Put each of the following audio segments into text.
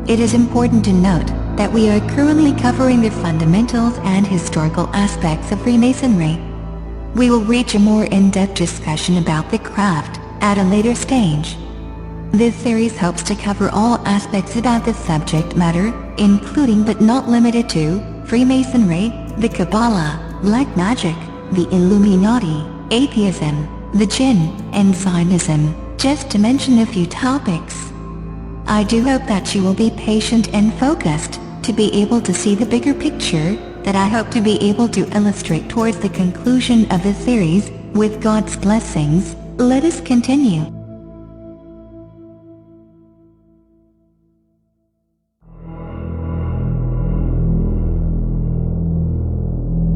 It is important to note that we are currently covering the fundamentals and historical aspects of Freemasonry. We will reach a more in-depth discussion about the craft at a later stage. This series hopes to cover all aspects about the subject matter, including but not limited to Freemasonry, the Kabbalah, black magic, the Illuminati, atheism, the Jinn, and Zionism, just to mention a few topics. I do hope that you will be patient and focused, to be able to see the bigger picture, that I hope to be able to illustrate towards the conclusion of the series. With God's blessings, let us continue.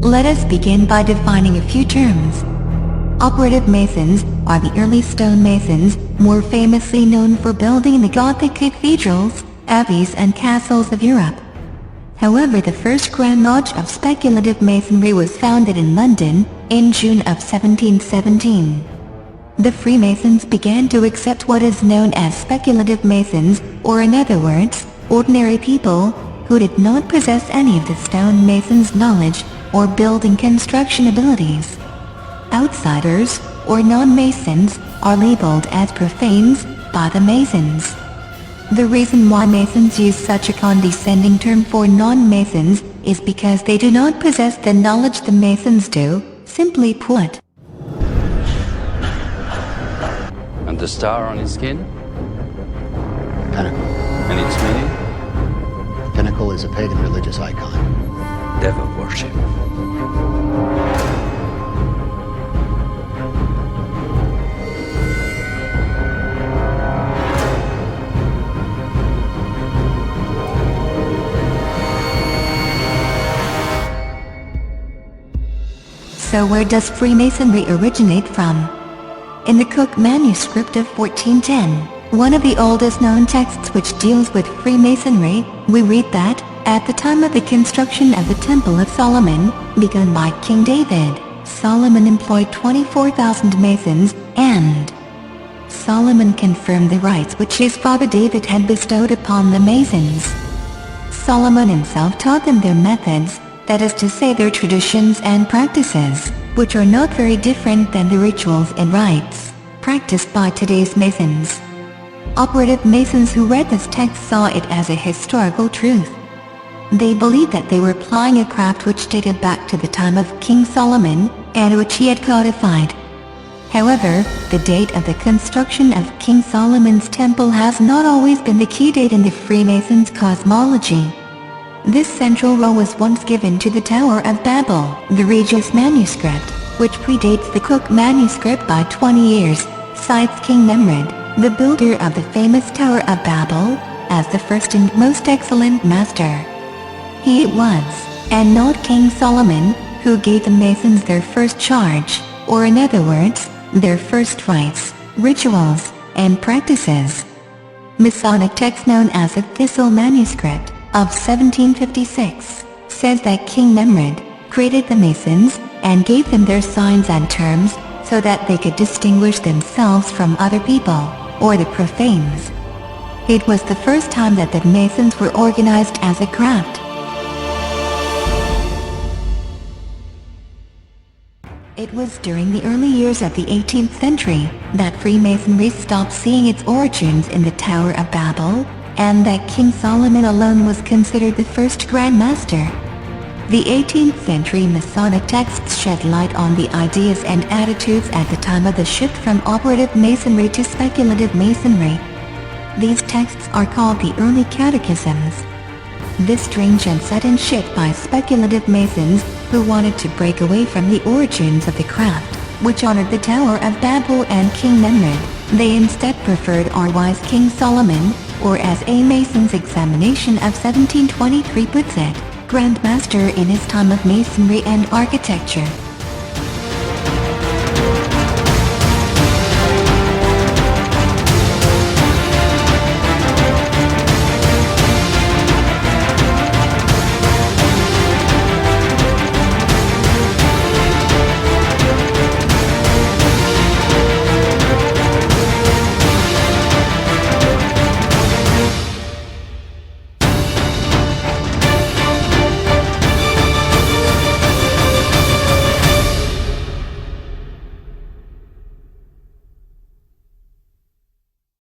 Let us begin by defining a few terms. Operative Masons are the early stonemasons, more famously known for building the Gothic cathedrals, abbeys and castles of Europe. However, the first Grand Lodge of Speculative Masonry was founded in London, in June of 1717. The Freemasons began to accept what is known as Speculative Masons, or in other words, ordinary people, who did not possess any of the stonemasons' knowledge, or building construction abilities. Outsiders, or non-Masons, are labeled as profanes by the Masons. The reason why Masons use such a condescending term for non-Masons is because they do not possess the knowledge the Masons do, simply put. And the star on his skin? Pinnacle. And its meaning? The pinnacle is a pagan religious icon. Devil worship. So where does Freemasonry originate from? In the Cooke Manuscript of 1410, one of the oldest known texts which deals with Freemasonry, we read that, at the time of the construction of the Temple of Solomon, begun by King David, Solomon employed 24,000 Masons, and Solomon confirmed the rights which his father David had bestowed upon the Masons. Solomon himself taught them their methods, that is to say their traditions and practices, which are not very different than the rituals and rites practiced by today's Masons. Operative Masons who read this text saw it as a historical truth. They believed that they were applying a craft which dated back to the time of King Solomon, and which he had codified. However, the date of the construction of King Solomon's temple has not always been the key date in the Freemasons' cosmology. This central role was once given to the Tower of Babel, the Regius manuscript, which predates the Cooke Manuscript by 20 years, cites King Nimrod, the builder of the famous Tower of Babel, as the first and most excellent master. He it was, and not King Solomon, who gave the Masons their first charge, or in other words, their first rites, rituals, and practices. Masonic text known as the Thistle manuscript of 1756 says that King Nimrod created the Masons and gave them their signs and terms so that they could distinguish themselves from other people, or the profanes. It was the first time that the Masons were organized as a craft. It was during the early years of the 18th century that Freemasonry stopped seeing its origins in the Tower of Babel, and that King Solomon alone was considered the first Grand Master. The 18th century Masonic texts shed light on the ideas and attitudes at the time of the shift from operative Masonry to speculative Masonry. These texts are called the early Catechisms. This strange and sudden shift by speculative Masons, who wanted to break away from the origins of the craft, which honored the Tower of Babel and King Nimrod, they instead preferred our wise King Solomon, or as a Mason's examination of 1723 puts it, Grand Master in his time of Masonry and architecture.